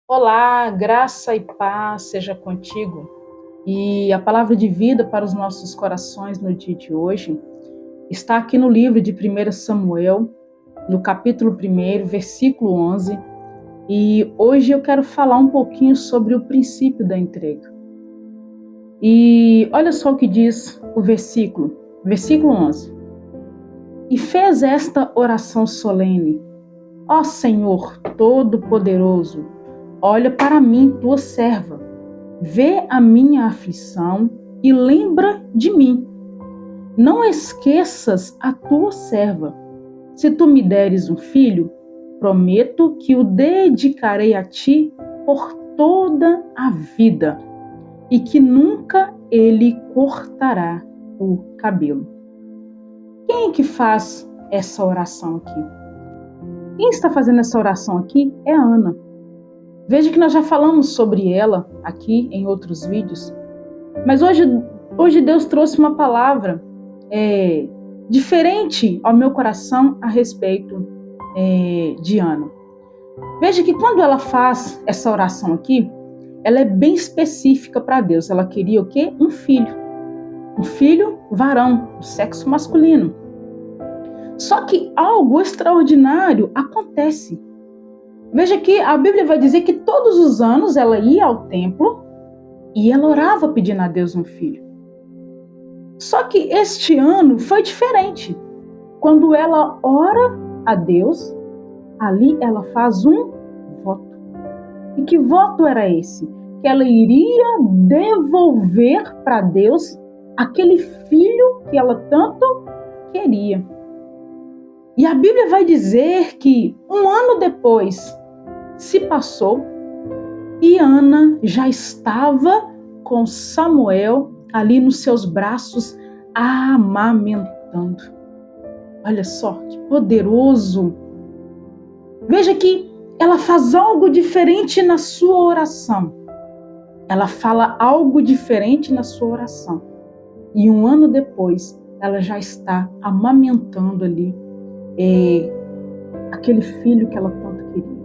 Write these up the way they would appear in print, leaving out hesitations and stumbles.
Olá, graça e paz seja contigo. E a palavra de vida para os nossos corações no dia de hoje está aqui no livro de 1 Samuel, no capítulo 1, versículo 11. E hoje eu quero falar um pouquinho sobre o princípio da entrega. E olha só o que diz o versículo 11. E fez esta oração solene: Ó Senhor Todo-Poderoso, olha para mim, tua serva, vê a minha aflição e lembra de mim. Não esqueças a tua serva. Se tu me deres um filho, prometo que o dedicarei a ti por toda a vida e que nunca ele cortará o cabelo. Quem é que faz essa oração aqui? Quem está fazendo essa oração aqui é Ana. Veja que nós já falamos sobre ela aqui em outros vídeos, mas hoje Deus trouxe uma palavra diferente ao meu coração a respeito de Ana. Veja que quando ela faz essa oração aqui, ela é bem específica para Deus. Ela queria o quê? Um filho varão, do sexo masculino. Só que algo extraordinário acontece. Veja que a Bíblia vai dizer que todos os anos ela ia ao templo e ela orava pedindo a Deus um filho. Só que este ano foi diferente. Quando ela ora a Deus, ali ela faz um voto. E que voto era esse? Que ela iria devolver para Deus aquele filho que ela tanto queria. E a Bíblia vai dizer que um ano depois se passou e Ana já estava com Samuel ali nos seus braços amamentando. Olha só que poderoso. Veja que ela faz algo diferente na sua oração. Ela fala algo diferente na sua oração. E um ano depois, ela já está amamentando ali aquele filho que ela tanto queria.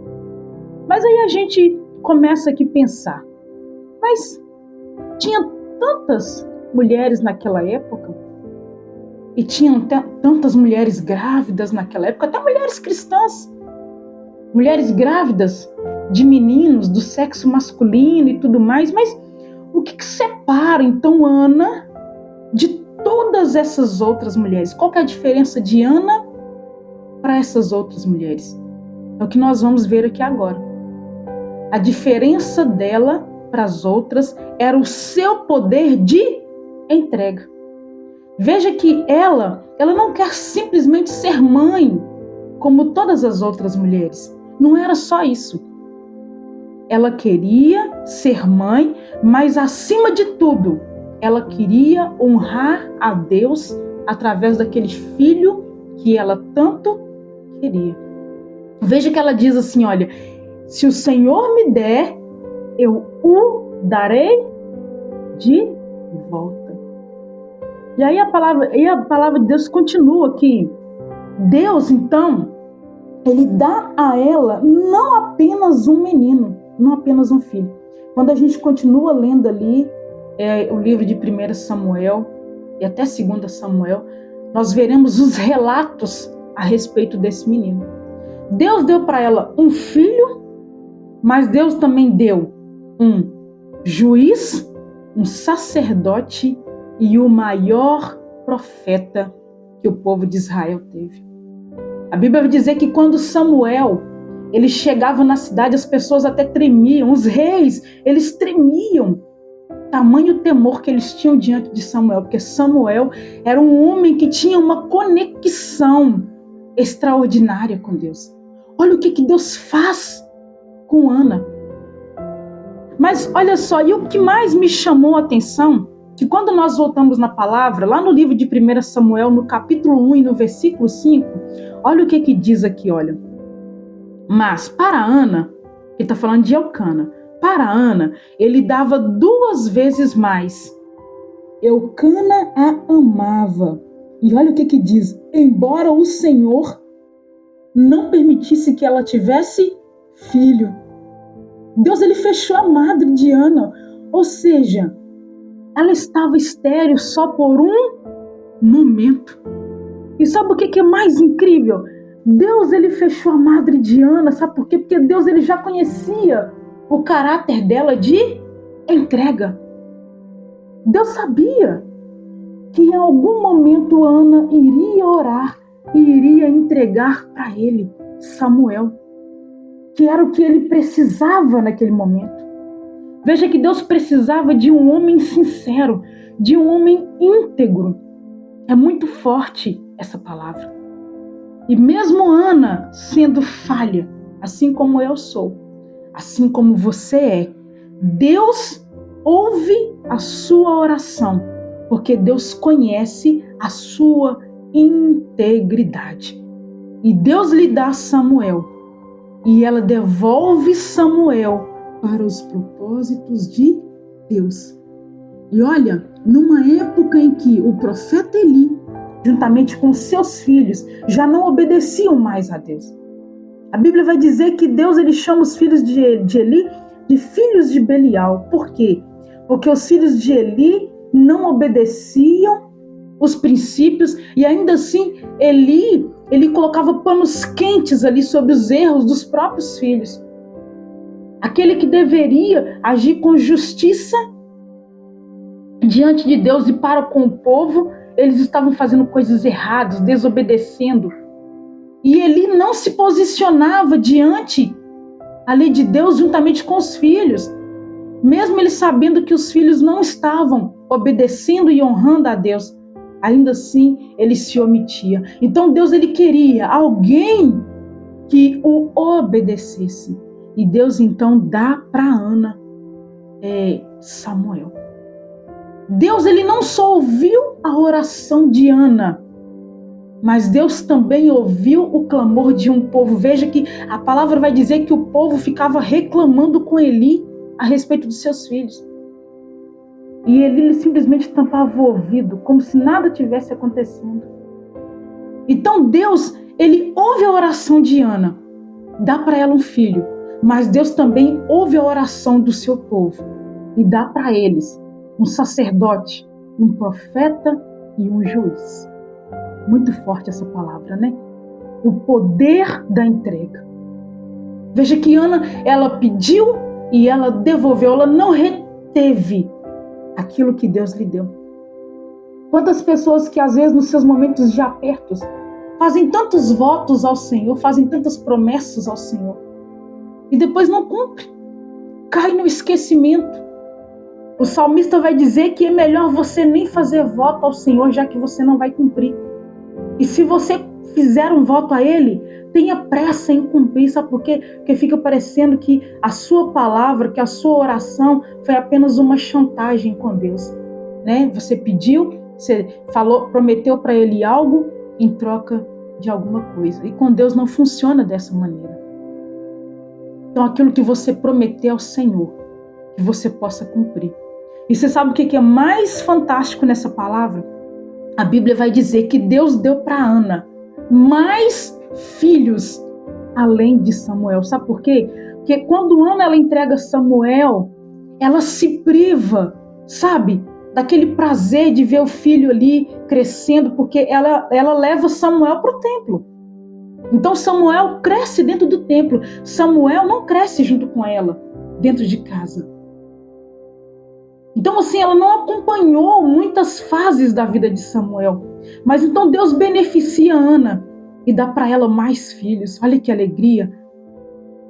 Mas aí a gente começa aqui a pensar, mas tinha tantas mulheres naquela época, e tinham tantas mulheres grávidas naquela época, até mulheres cristãs, mulheres grávidas de meninos do sexo masculino e tudo mais, mas o que separa então Ana de todas essas outras mulheres? Qual que é a diferença de Ana para essas outras mulheres? É o que nós vamos ver aqui agora. A diferença dela para as outras era o seu poder de entrega. Veja que ela não quer simplesmente ser mãe como todas as outras mulheres. Não era só isso. Ela queria ser mãe, mas acima de tudo, ela queria honrar a Deus através daquele filho que ela tanto queria. Veja que ela diz assim, olha, se o Senhor me der, eu o darei de volta. E aí a palavra de Deus continua aqui. Deus, então, ele dá a ela não apenas um menino, não apenas um filho. Quando a gente continua lendo ali o livro de 1 Samuel e até 2 Samuel, nós veremos os relatos a respeito desse menino. Deus deu para ela um filho, mas Deus também deu um juiz, um sacerdote e o maior profeta que o povo de Israel teve. A Bíblia vai dizer que quando Samuel ele chegava na cidade, as pessoas até tremiam, os reis, eles tremiam. Tamanho temor que eles tinham diante de Samuel, porque Samuel era um homem que tinha uma conexão extraordinária com Deus. Olha o que Deus faz com Ana. Mas olha só, e o que mais me chamou a atenção, que quando nós voltamos na palavra, lá no livro de 1 Samuel, no capítulo 1 e no versículo 5, olha o que diz aqui, olha. Mas para Ana, ele está falando de Elcana, para Ana, ele dava 2 vezes mais. Elcana a amava. E olha o que diz, embora o Senhor não permitisse que ela tivesse filho. Deus ele fechou a madre de Ana, ou seja, ela estava estéril só por um momento. E sabe o que é mais incrível? Deus ele fechou a madre de Ana, sabe por quê? Porque Deus ele já conhecia o caráter dela de entrega. Deus sabia que em algum momento Ana iria orar e iria entregar para ele Samuel, que era o que ele precisava naquele momento. Veja que Deus precisava de um homem sincero, de um homem íntegro. É muito forte essa palavra. E mesmo Ana sendo falha, assim como eu sou, assim como você é, Deus ouve a sua oração, porque Deus conhece a sua integridade. E Deus lhe dá Samuel, e ela devolve Samuel para os propósitos de Deus. E olha, numa época em que o profeta Eli, juntamente com seus filhos, já não obedeciam mais a Deus. A Bíblia vai dizer que Deus ele chama os filhos de Eli de filhos de Belial. Por quê? Porque os filhos de Eli não obedeciam os princípios e ainda assim ele colocava panos quentes ali sobre os erros dos próprios filhos. Aquele que deveria agir com justiça diante de Deus e para com o povo, eles estavam fazendo coisas erradas, desobedecendo. E Eli não se posicionava diante ali de Deus juntamente com os filhos, mesmo ele sabendo que os filhos não estavam obedecendo e honrando a Deus. Ainda assim, ele se omitia. Então Deus ele queria alguém que o obedecesse. E Deus então dá para Ana Samuel. Deus ele não só ouviu a oração de Ana, mas Deus também ouviu o clamor de um povo. Veja que a palavra vai dizer que o povo ficava reclamando com Eli a respeito dos seus filhos. E Eli simplesmente tampava o ouvido, como se nada tivesse acontecendo. Então Deus, ele ouve a oração de Ana, dá para ela um filho, mas Deus também ouve a oração do seu povo e dá para eles um sacerdote, um profeta e um juiz. Muito forte essa palavra, né? O poder da entrega. Veja que Ana, ela pediu e ela devolveu, ela não reteve aquilo que Deus lhe deu. Quantas pessoas que às vezes nos seus momentos de apertos fazem tantos votos ao Senhor, fazem tantas promessas ao Senhor e depois não cumpre, cai no esquecimento. O salmista vai dizer que é melhor você nem fazer voto ao Senhor, já que você não vai cumprir. E se você fizer um voto a Ele, tenha pressa em cumprir, sabe por quê? Porque fica parecendo que a sua palavra, que a sua oração foi apenas uma chantagem com Deus, né? Você pediu, você falou, prometeu para Ele algo em troca de alguma coisa. E com Deus não funciona dessa maneira. Então aquilo que você prometeu ao Senhor, que você possa cumprir. E você sabe o que é mais fantástico nessa palavra? A Bíblia vai dizer que Deus deu para Ana mais filhos além de Samuel. Sabe por quê? Porque quando Ana ela entrega Samuel, ela se priva, sabe? Daquele prazer de ver o filho ali crescendo, porque ela leva Samuel para o templo. Então Samuel cresce dentro do templo. Samuel não cresce junto com ela, dentro de casa. Então assim, ela não acompanhou muitas fases da vida de Samuel. Mas então Deus beneficia Ana e dá para ela mais filhos. Olha que alegria.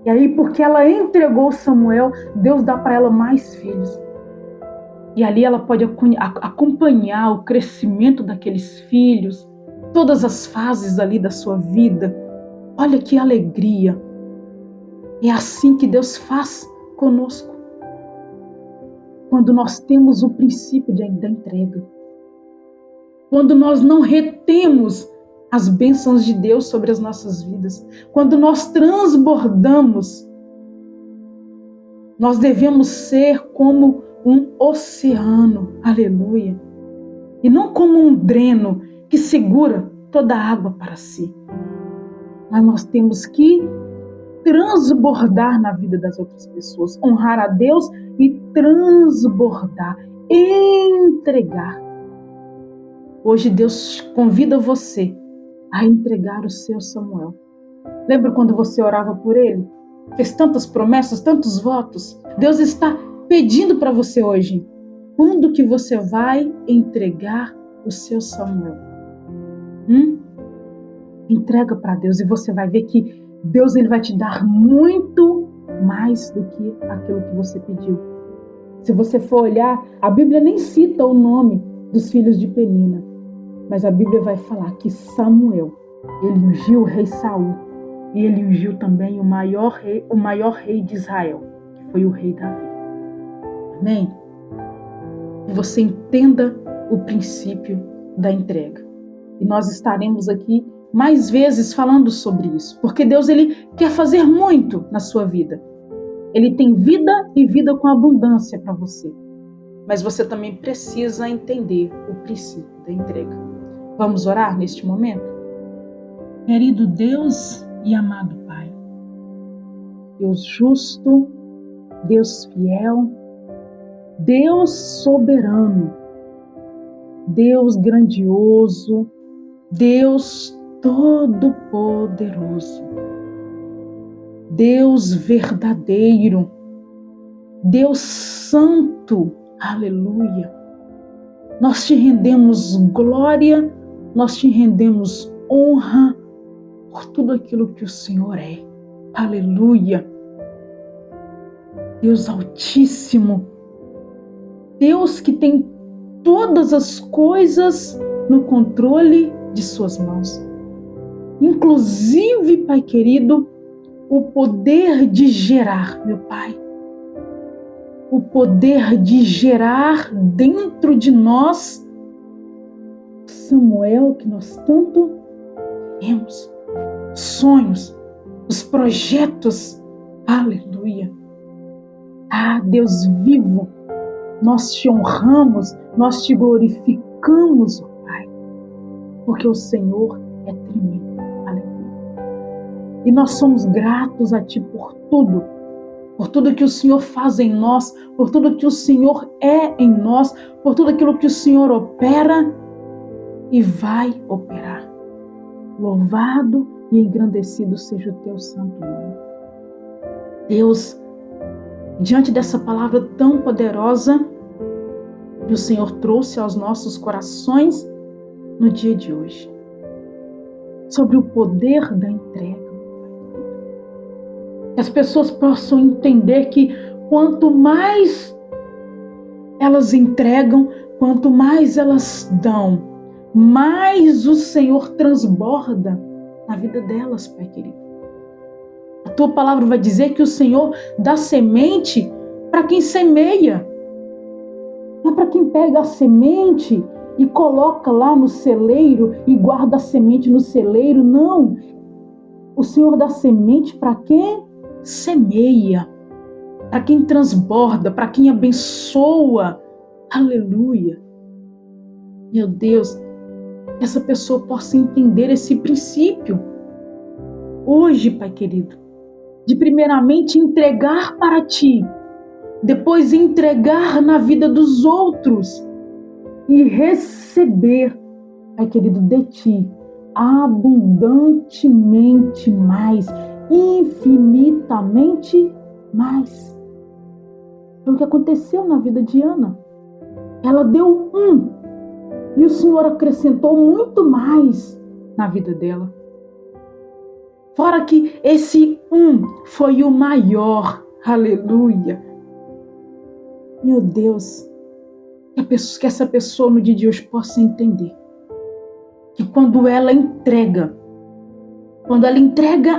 E aí, porque ela entregou Samuel, Deus dá para ela mais filhos. E ali ela pode acompanhar o crescimento daqueles filhos, todas as fases ali da sua vida. Olha que alegria. É assim que Deus faz conosco. Quando nós temos o princípio da entrega. Quando nós não retemos as bênçãos de Deus sobre as nossas vidas. Quando nós transbordamos. Nós devemos ser como um oceano. Aleluia. E não como um dreno que segura toda a água para si. Mas nós temos que transbordar na vida das outras pessoas. Honrar a Deus e transbordar, entregar. Hoje Deus convida você a entregar o seu Samuel. Lembra quando você orava por ele? Fez tantas promessas, tantos votos. Deus está pedindo para você hoje. Quando que você vai entregar o seu Samuel? Entrega para Deus e você vai ver que Deus ele vai te dar muito mais do que aquilo que você pediu. Se você for olhar, a Bíblia nem cita o nome dos filhos de Penina, mas a Bíblia vai falar que Samuel, ele ungiu o rei Saul e ele ungiu também o maior rei de Israel, que foi o rei Davi. Amém? Que você entenda o princípio da entrega. E nós estaremos aqui mais vezes falando sobre isso, porque Deus ele quer fazer muito na sua vida. Ele tem vida e vida com abundância para você. Mas você também precisa entender o princípio da entrega. Vamos orar neste momento? Querido Deus e amado Pai, Deus justo, Deus fiel, Deus soberano, Deus grandioso, Deus todo-poderoso, Deus verdadeiro, Deus santo, aleluia. Nós te rendemos glória, nós te rendemos honra por tudo aquilo que o Senhor é, aleluia. Deus altíssimo, Deus que tem todas as coisas no controle de suas mãos. Inclusive, Pai querido, o poder de gerar, meu Pai. O poder de gerar dentro de nós Samuel que nós tanto temos. Sonhos, os projetos, aleluia. Ah, Deus vivo, nós te honramos, nós te glorificamos, ó Pai, porque o Senhor é tremendo, aleluia. E nós somos gratos a Ti por tudo que o Senhor faz em nós, por tudo que o Senhor é em nós, por tudo aquilo que o Senhor opera e vai operar. Louvado e engrandecido seja o Teu santo nome. Deus, diante dessa palavra tão poderosa que o Senhor trouxe aos nossos corações no dia de hoje, sobre o poder da entrega, que as pessoas possam entender que quanto mais elas entregam, quanto mais elas dão, mais o Senhor transborda na vida delas, Pai querido. A Tua palavra vai dizer que o Senhor dá semente para quem semeia. Não é para quem pega a semente e coloca lá no celeiro e guarda a semente no celeiro, não. O Senhor dá semente para quem semeia, para quem transborda, para quem abençoa. Aleluia. Meu Deus, que essa pessoa possa entender esse princípio. Hoje, Pai querido, de primeiramente entregar para Ti, depois entregar na vida dos outros e receber, Pai querido, de Ti abundantemente mais, infinitamente mais. Foi o que aconteceu na vida de Ana. Ela deu e o Senhor acrescentou muito mais na vida dela. Fora que esse foi o maior. Aleluia. Meu Deus, que essa pessoa no dia de hoje possa entender que quando ela entrega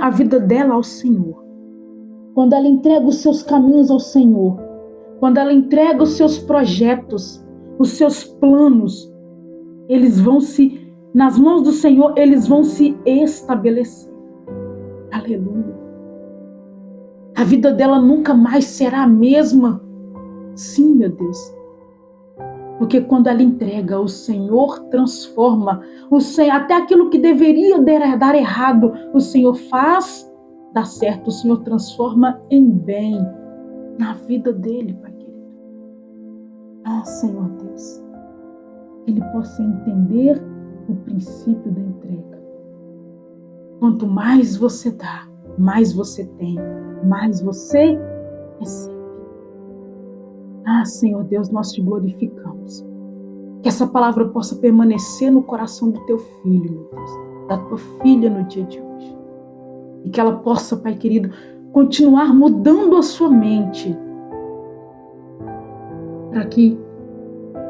a vida dela ao Senhor, quando ela entrega os seus caminhos ao Senhor, quando ela entrega os seus projetos, os seus planos, nas mãos do Senhor, eles vão se estabelecer. Aleluia. A vida dela nunca mais será a mesma. Sim, meu Deus. Porque quando ela entrega, o Senhor transforma. Até aquilo que deveria dar errado, o Senhor faz dá certo, o Senhor transforma em bem na vida dele, Pai querido. Senhor Deus, que ele possa entender o princípio da entrega. Quanto mais você dá, mais você tem, mais você recebe. Senhor Deus, nós te glorificamos. Que essa palavra possa permanecer no coração do teu filho, meu Deus, da tua filha no dia de hoje. E que ela possa, Pai querido, continuar mudando a sua mente, para que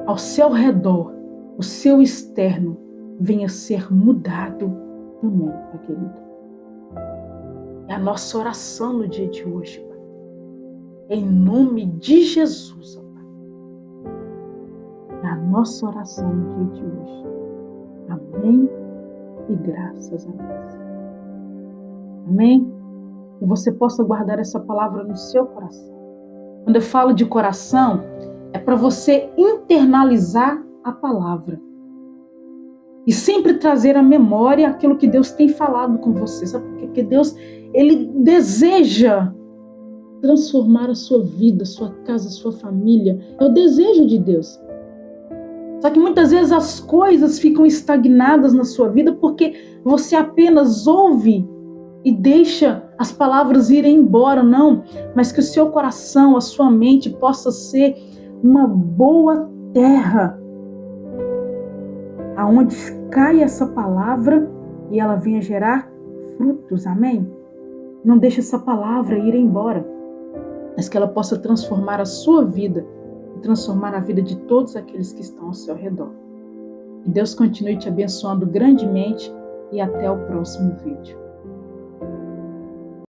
ao seu redor, o seu externo, venha ser mudado também, Pai querido. É a nossa oração no dia de hoje, Pai. Em nome de Jesus, Pai. É a nossa oração no dia de hoje. Amém e graças a Deus. Amém? Que você possa guardar essa palavra no seu coração. Quando eu falo de coração, é para você internalizar a palavra. E sempre trazer à memória aquilo que Deus tem falado com você. Sabe por quê? Porque Deus, Ele deseja transformar a sua vida, a sua casa, a sua família. É o desejo de Deus. Só que muitas vezes as coisas ficam estagnadas na sua vida porque você apenas ouve e deixa as palavras irem embora, não. Mas que o seu coração, a sua mente possa ser uma boa terra, aonde cai essa palavra e ela venha gerar frutos, amém? Não deixe essa palavra ir embora, mas que ela possa transformar a sua vida e transformar a vida de todos aqueles que estão ao seu redor. Que Deus continue te abençoando grandemente e até o próximo vídeo.